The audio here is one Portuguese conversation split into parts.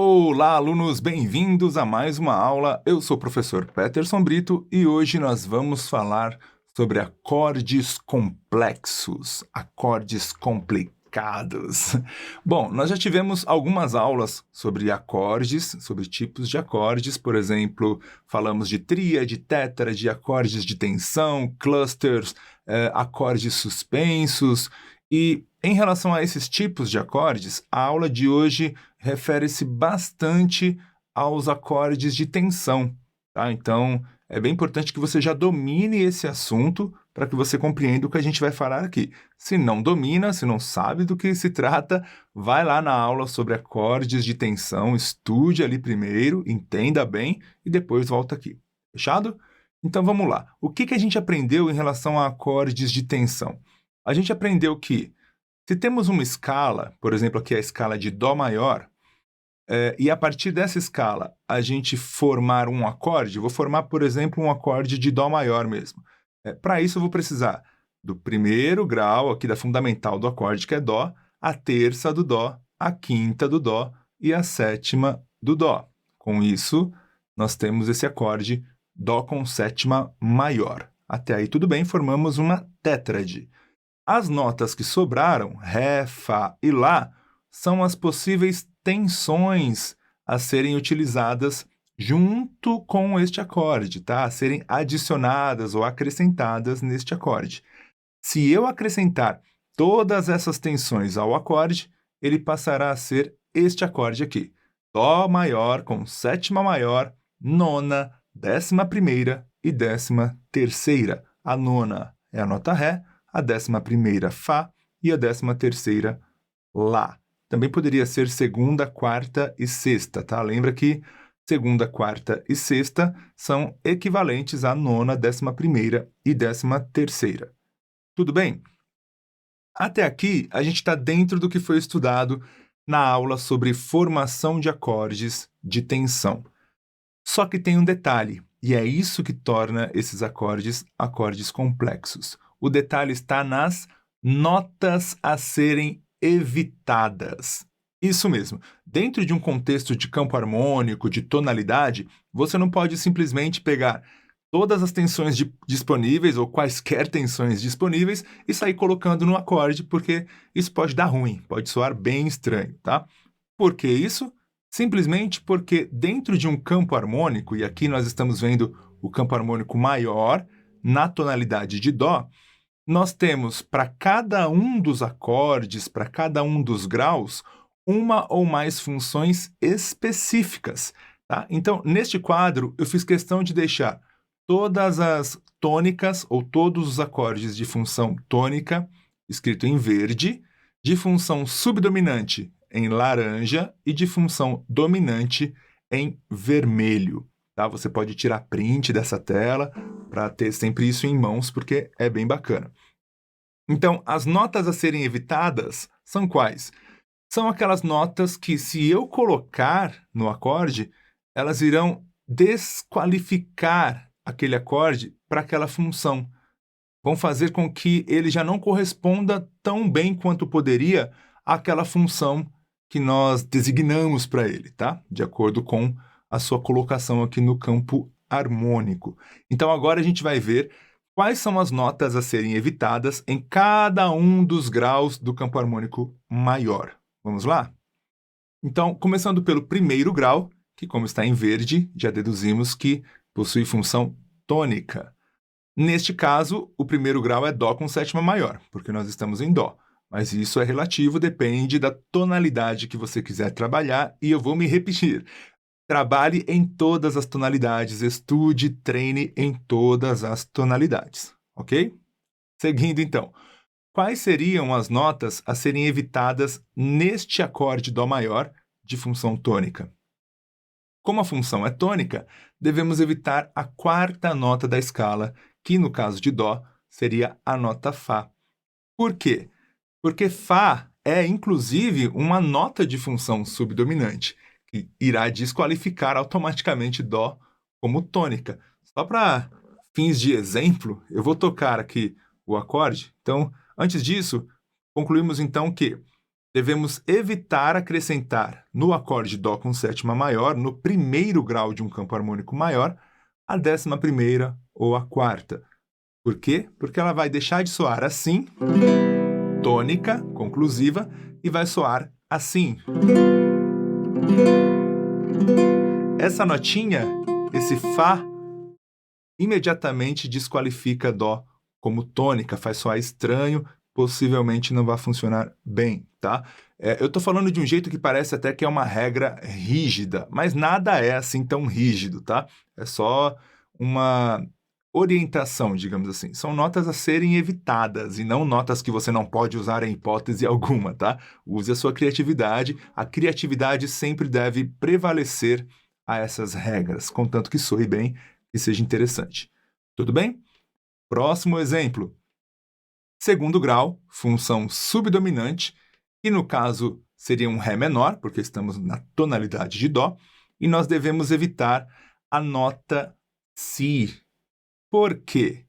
Olá, alunos, bem-vindos a mais uma aula. Eu sou o professor Peterson Brito e hoje nós vamos falar sobre acordes complexos, acordes complicados. Bom, nós já tivemos algumas aulas sobre acordes, sobre tipos de acordes, por exemplo, falamos de tríade, tétrade, acordes de tensão, clusters, acordes suspensos. E em relação a esses tipos de acordes, a aula de hoje refere-se bastante aos acordes de tensão, tá? Então, é bem importante que você já domine esse assunto para que você compreenda o que a gente vai falar aqui. Se não domina, se não sabe do que se trata, vai lá na aula sobre acordes de tensão, estude ali primeiro, entenda bem e depois volta aqui. Fechado? Então, vamos lá. O que a gente aprendeu em relação a acordes de tensão? A gente aprendeu que se temos uma escala, por exemplo, aqui a escala de Dó maior, e a partir dessa escala a gente formar um acorde, vou formar, por exemplo, um acorde de Dó maior mesmo. Para isso eu vou precisar do primeiro grau aqui da fundamental do acorde, que é Dó, a terça do Dó, a quinta do Dó e a sétima do Dó. Com isso, nós temos esse acorde Dó com sétima maior. Até aí tudo bem, formamos uma tétrade. As notas que sobraram, Ré, Fá e Lá, são as possíveis tensões a serem utilizadas junto com este acorde, tá? A serem adicionadas ou acrescentadas neste acorde. Se eu acrescentar todas essas tensões ao acorde, ele passará a ser este acorde aqui. Dó maior com sétima maior, nona, 11ª e 13ª. A nona é a nota Ré, a 11ª Fá e a 13ª Lá. Também poderia ser segunda, quarta e sexta, tá? Lembra que segunda, quarta e sexta são equivalentes à nona, 11ª e 13ª. Tudo bem? Até aqui, a gente está dentro do que foi estudado na aula sobre formação de acordes de tensão. Só que tem um detalhe, e é isso que torna esses acordes complexos. O detalhe está nas notas a serem evitadas. Isso mesmo. Dentro de um contexto de campo harmônico, de tonalidade, você não pode simplesmente pegar todas as tensões disponíveis ou quaisquer tensões disponíveis e sair colocando no acorde, porque isso pode dar ruim, pode soar bem estranho, tá? Por que isso? Simplesmente porque dentro de um campo harmônico, e aqui nós estamos vendo o campo harmônico maior na tonalidade de Dó, nós temos para cada um dos acordes, para cada um dos graus, uma ou mais funções específicas, tá? Então, neste quadro, eu fiz questão de deixar todas as tônicas ou todos os acordes de função tônica, escrito em verde, de função subdominante em laranja e de função dominante em vermelho. Tá? Você pode tirar print dessa tela para ter sempre isso em mãos, porque é bem bacana. Então, as notas a serem evitadas são quais? São aquelas notas que, se eu colocar no acorde, elas irão desqualificar aquele acorde para aquela função. Vão fazer com que ele já não corresponda tão bem quanto poderia àquela função que nós designamos para ele, tá? De acordo com a sua colocação aqui no campo harmônico. Então, agora a gente vai ver quais são as notas a serem evitadas em cada um dos graus do campo harmônico maior. Vamos lá? Então, começando pelo primeiro grau, que, como está em verde, já deduzimos que possui função tônica. Neste caso, o primeiro grau é Dó com sétima maior, porque nós estamos em Dó. Mas isso é relativo, depende da tonalidade que você quiser trabalhar, e eu vou me repetir. Trabalhe em todas as tonalidades, estude, treine em todas as tonalidades, ok? Seguindo, então. Quais seriam as notas a serem evitadas neste acorde Dó maior de função tônica? Como a função é tônica, devemos evitar a quarta nota da escala, que no caso de Dó seria a nota Fá. Por quê? Porque Fá é, inclusive, uma nota de função subdominante, que irá desqualificar automaticamente Dó como tônica. Só para fins de exemplo, eu vou tocar aqui o acorde. Então, antes disso, concluímos então que devemos evitar acrescentar no acorde Dó com sétima maior, no primeiro grau de um campo harmônico maior, a 11ª ou a quarta. Por quê? Porque ela vai deixar de soar assim, tônica, conclusiva, e vai soar assim. Essa notinha, esse Fá, imediatamente desqualifica Dó como tônica, faz soar estranho, possivelmente não vai funcionar bem, tá? Eu tô falando de um jeito que parece até que é uma regra rígida, mas nada é assim tão rígido, tá? É só uma orientação, digamos assim. São notas a serem evitadas e não notas que você não pode usar em hipótese alguma, tá? Use a sua criatividade. A criatividade sempre deve prevalecer a essas regras, contanto que soe bem e seja interessante. Tudo bem? Próximo exemplo. Segundo grau, função subdominante, e no caso seria um Ré menor, porque estamos na tonalidade de Dó, e nós devemos evitar a nota Si. Por quê?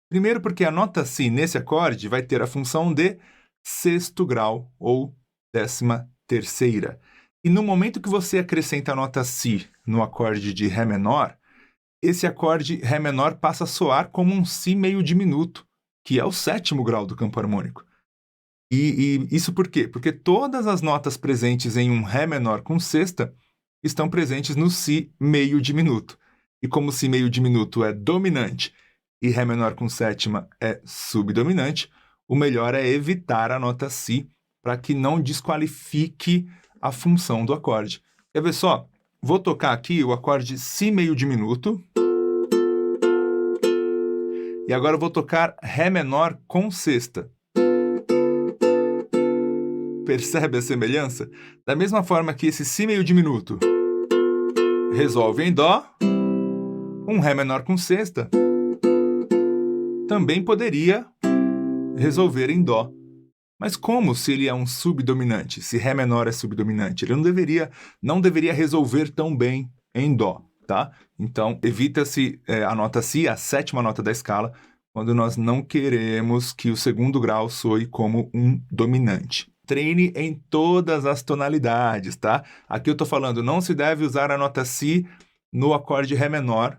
Primeiro porque a nota Si nesse acorde vai ter a função de sexto grau ou 13ª. E no momento que você acrescenta a nota Si no acorde de Ré menor, esse acorde Ré menor passa a soar como um Si meio diminuto, que é o 7º grau do campo harmônico. E isso por quê? Porque todas as notas presentes em um Ré menor com sexta estão presentes no Si meio diminuto. E como Si meio diminuto é dominante e Ré menor com sétima é subdominante, o melhor é evitar a nota Si para que não desqualifique a função do acorde. Quer ver só? Vou tocar aqui o acorde Si meio diminuto. E agora eu vou tocar Ré menor com sexta. Percebe a semelhança? Da mesma forma que esse Si meio diminuto resolve em Dó, um Ré menor com sexta também poderia resolver em Dó. Mas como se ele é um subdominante? Se Ré menor é subdominante, ele não deveria resolver tão bem em Dó, tá? Então, evita-se a nota Si, a 7ª nota da escala, quando nós não queremos que o segundo grau soe como um dominante. Treine em todas as tonalidades, tá? Aqui eu estou falando, não se deve usar a nota Si no acorde Ré menor,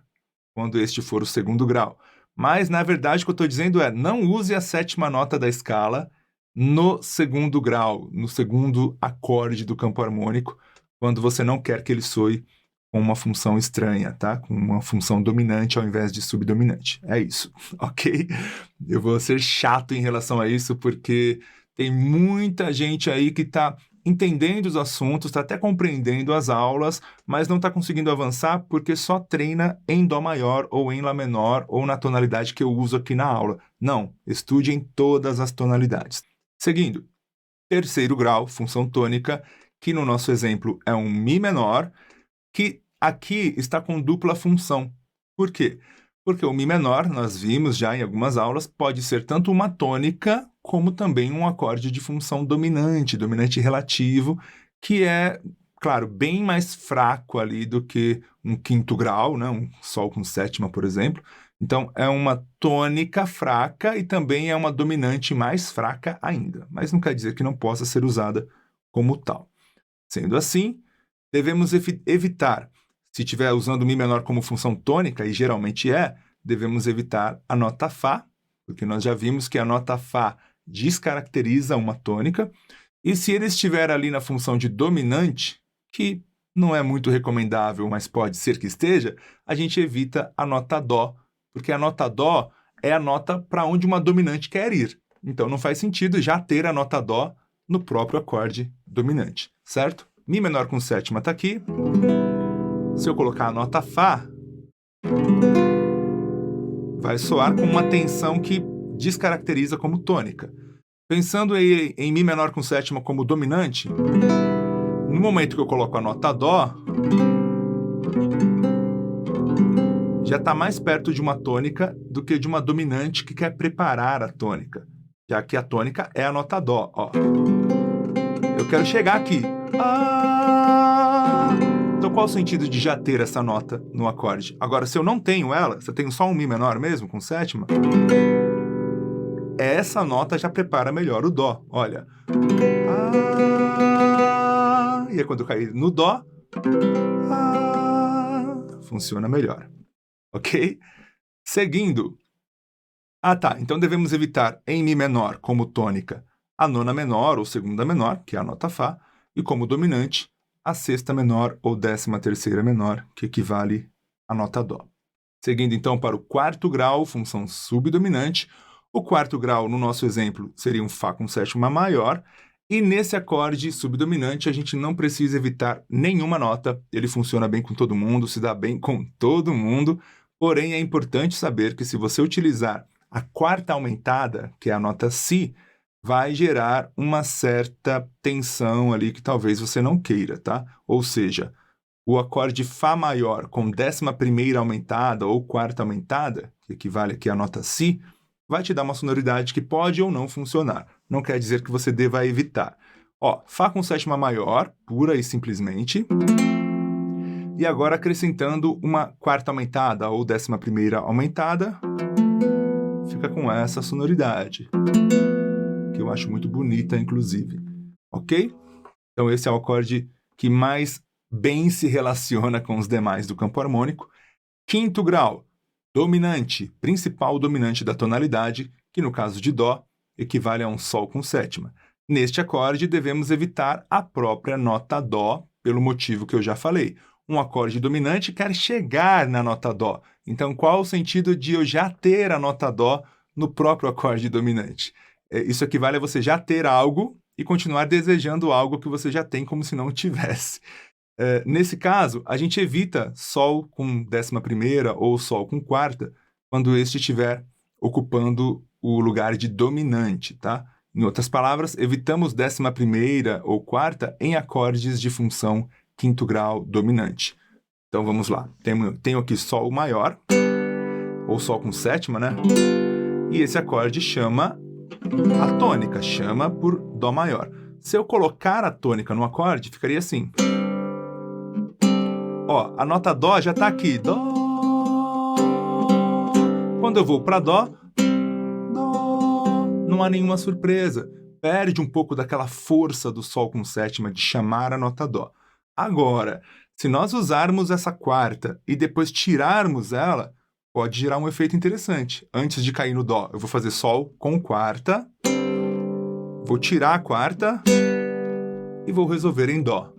quando este for o segundo grau. Mas, na verdade, o que eu estou dizendo é, não use a 7ª nota da escala no segundo grau, no segundo acorde do campo harmônico, quando você não quer que ele soe com uma função estranha, tá? Com uma função dominante ao invés de subdominante. É isso, ok? Eu vou ser chato em relação a isso, porque tem muita gente aí que está entendendo os assuntos, está até compreendendo as aulas, mas não está conseguindo avançar porque só treina em Dó maior ou em Lá menor ou na tonalidade que eu uso aqui na aula. Não, estude em todas as tonalidades. Seguindo, terceiro grau, função tônica, que no nosso exemplo é um Mi menor, que aqui está com dupla função. Por quê? Porque o Mi menor, nós vimos já em algumas aulas, pode ser tanto uma tônica como também um acorde de função dominante, dominante relativo, que é, claro, bem mais fraco ali do que um quinto grau, né? Um Sol com sétima, por exemplo. Então, é uma tônica fraca e também é uma dominante mais fraca ainda, mas não quer dizer que não possa ser usada como tal. Sendo assim, devemos evitar, se estiver usando o Mi menor como função tônica, e geralmente devemos evitar a nota Fá, porque nós já vimos que a nota Fá descaracteriza uma tônica, e se ele estiver ali na função de dominante, que não é muito recomendável, mas pode ser que esteja, a gente evita a nota Dó, porque a nota Dó é a nota para onde uma dominante quer ir. Então não faz sentido já ter a nota Dó no próprio acorde dominante, certo? Mi menor com sétima está aqui. Se eu colocar a nota Fá, vai soar com uma tensão que descaracteriza como tônica. Pensando em Mi menor com sétima como dominante, no momento que eu coloco a nota Dó, já está mais perto de uma tônica do que de uma dominante que quer preparar a tônica, já que a tônica é a nota Dó. Ó. Eu quero chegar aqui. Então, qual o sentido de já ter essa nota no acorde? Agora, se eu não tenho ela, se eu tenho só um Mi menor mesmo, com sétima, essa nota já prepara melhor o Dó. Olha. e aí quando eu cair no dó, funciona melhor, ok? Seguindo. Tá, então devemos evitar em Mi menor como tônica a nona menor ou segunda menor, que é a nota Fá, e como dominante a sexta menor ou 13ª menor, que equivale à nota Dó. Seguindo então para o quarto grau, função subdominante, o quarto grau, no nosso exemplo, seria um Fá com sétima maior, e nesse acorde subdominante a gente não precisa evitar nenhuma nota, ele funciona bem com todo mundo, se dá bem com todo mundo, porém é importante saber que se você utilizar a quarta aumentada, que é a nota Si, vai gerar uma certa tensão ali que talvez você não queira, tá? Ou seja, o acorde Fá maior com 11ª aumentada ou quarta aumentada, que equivale aqui à nota Si, vai te dar uma sonoridade que pode ou não funcionar. Não quer dizer que você deva evitar. Fá com sétima maior, pura e simplesmente. E agora acrescentando uma quarta aumentada ou 11ª aumentada, fica com essa sonoridade, que eu acho muito bonita, inclusive. Ok? Então esse é o acorde que mais bem se relaciona com os demais do campo harmônico. Quinto grau, dominante, principal dominante da tonalidade, que no caso de Dó, equivale a um Sol com sétima. Neste acorde, devemos evitar a própria nota Dó, pelo motivo que eu já falei. Um acorde dominante quer chegar na nota Dó. Então, qual o sentido de eu já ter a nota Dó no próprio acorde dominante? Isso equivale a você já ter algo e continuar desejando algo que você já tem como se não tivesse. Nesse caso, a gente evita Sol com 11ª ou Sol com quarta, quando este estiver ocupando o lugar de dominante, tá? Em outras palavras, evitamos 11ª ou quarta em acordes de função quinto grau dominante. Então vamos lá. Tenho aqui Sol maior, ou Sol com sétima, né? E esse acorde chama a tônica, chama por Dó maior. Se eu colocar a tônica no acorde, ficaria assim. A nota Dó já está aqui. Dó. Quando eu vou para Dó, Dó, não há nenhuma surpresa. Perde um pouco daquela força do Sol com sétima de chamar a nota Dó. Agora, se nós usarmos essa quarta e depois tirarmos ela, pode gerar um efeito interessante. Antes de cair no Dó, eu vou fazer Sol com quarta, vou tirar a quarta e vou resolver em Dó.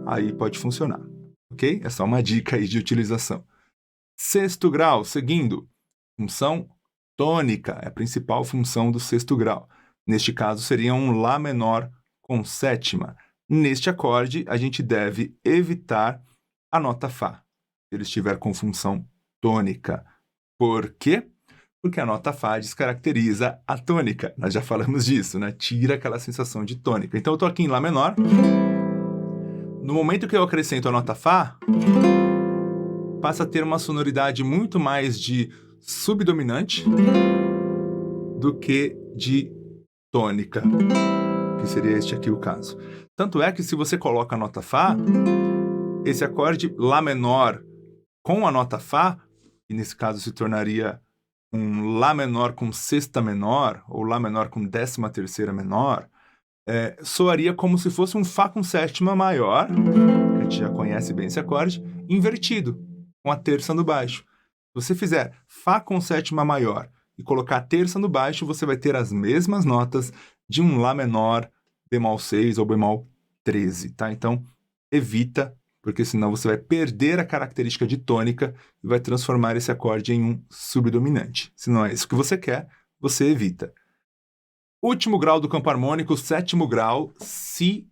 Aí pode funcionar, ok? É só uma dica aí de utilização. Sexto grau, seguindo, função tônica, é a principal função do sexto grau. Neste caso, seria um Lá menor com sétima. Neste acorde, a gente deve evitar a nota Fá, se ele estiver com função tônica. Por quê? Porque a nota Fá descaracteriza a tônica. Nós já falamos disso, né? Tira aquela sensação de tônica. Então, eu estou aqui em Lá menor. No momento que eu acrescento a nota Fá, passa a ter uma sonoridade muito mais de subdominante do que de tônica, que seria este aqui o caso. Tanto é que se você coloca a nota Fá, esse acorde Lá menor com a nota Fá, que nesse caso se tornaria um Lá menor com sexta menor, ou Lá menor com 13ª menor, soaria como se fosse um Fá com sétima maior, que a gente já conhece bem esse acorde, invertido, com a terça no baixo. Se você fizer Fá com sétima maior e colocar a terça no baixo, você vai ter as mesmas notas de um Lá menor, bemol 6 ou bemol 13, tá? Então, evita, porque senão você vai perder a característica de tônica e vai transformar esse acorde em um subdominante. Se não é isso que você quer, você evita. Último grau do campo harmônico, sétimo grau, Si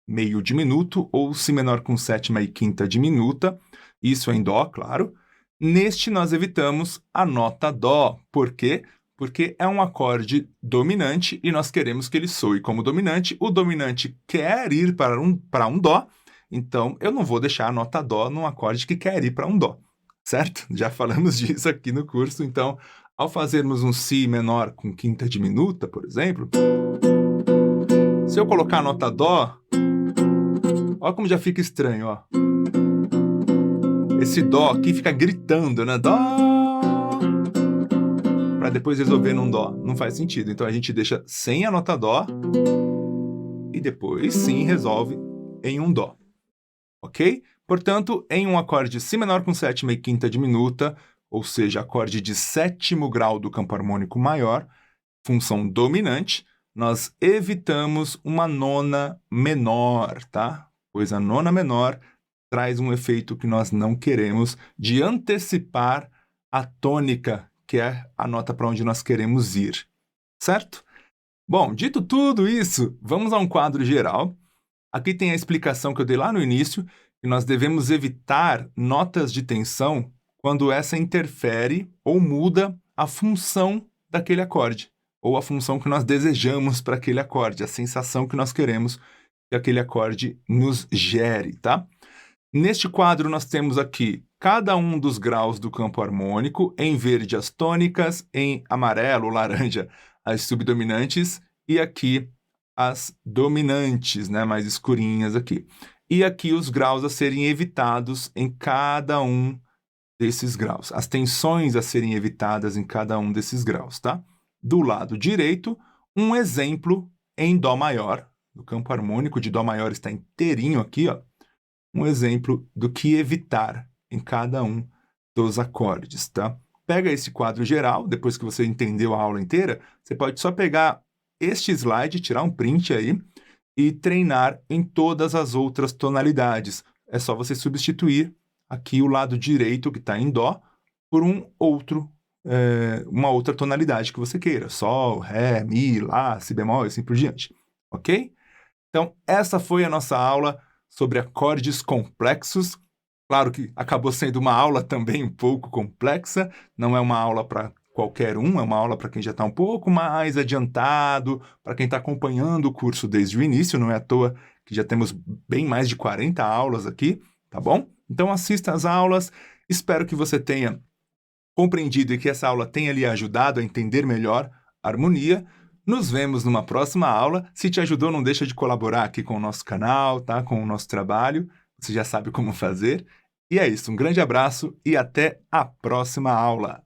meio diminuto ou Si menor com sétima e quinta diminuta. Isso em Dó, claro. Neste nós evitamos a nota Dó. Por quê? Porque é um acorde dominante e nós queremos que ele soe como dominante. O dominante quer ir para um Dó, então eu não vou deixar a nota Dó num acorde que quer ir para um Dó, certo? Já falamos disso aqui no curso, então, ao fazermos um Si menor com quinta diminuta, por exemplo, se eu colocar a nota Dó, olha como já fica estranho, ó. Esse Dó aqui fica gritando, né? Dó! Para depois resolver num Dó. Não faz sentido. Então a gente deixa sem a nota Dó e depois sim resolve em um dó, ok? Portanto, em um acorde si menor com sétima e quinta diminuta, ou seja, acorde de sétimo grau do campo harmônico maior, função dominante, nós evitamos uma nona menor, tá? Pois a nona menor traz um efeito que nós não queremos de antecipar a tônica, que é a nota para onde nós queremos ir, certo? Bom, dito tudo isso, vamos a um quadro geral. Aqui tem a explicação que eu dei lá no início, que nós devemos evitar notas de tensão quando essa interfere ou muda a função daquele acorde, ou a função que nós desejamos para aquele acorde, a sensação que nós queremos que aquele acorde nos gere, tá? Neste quadro nós temos aqui cada um dos graus do campo harmônico, em verde as tônicas, em amarelo, laranja, as subdominantes, e aqui as dominantes, né, mais escurinhas aqui. E aqui os graus a serem evitados em cada um desses graus. As tensões a serem evitadas em cada um desses graus, tá? Do lado direito, um exemplo em Dó maior. O campo harmônico de Dó maior está inteirinho aqui, ó. Um exemplo do que evitar em cada um dos acordes, tá? Pega esse quadro geral, depois que você entendeu a aula inteira, você pode só pegar este slide, tirar um print aí e treinar em todas as outras tonalidades. É só você substituir aqui o lado direito, que está em Dó, por uma outra tonalidade que você queira. Sol, Ré, Mi, Lá, Si bemol e assim por diante. Ok? Então, essa foi a nossa aula sobre acordes complexos. Claro que acabou sendo uma aula também um pouco complexa, não é uma aula para qualquer um, é uma aula para quem já está um pouco mais adiantado, para quem está acompanhando o curso desde o início, não é à toa que já temos bem mais de 40 aulas aqui, tá bom? Então assista às aulas, espero que você tenha compreendido e que essa aula tenha lhe ajudado a entender melhor a harmonia. Nos vemos numa próxima aula. Se te ajudou, não deixa de colaborar aqui com o nosso canal, tá? Com o nosso trabalho. Você já sabe como fazer. E é isso, um grande abraço e até a próxima aula.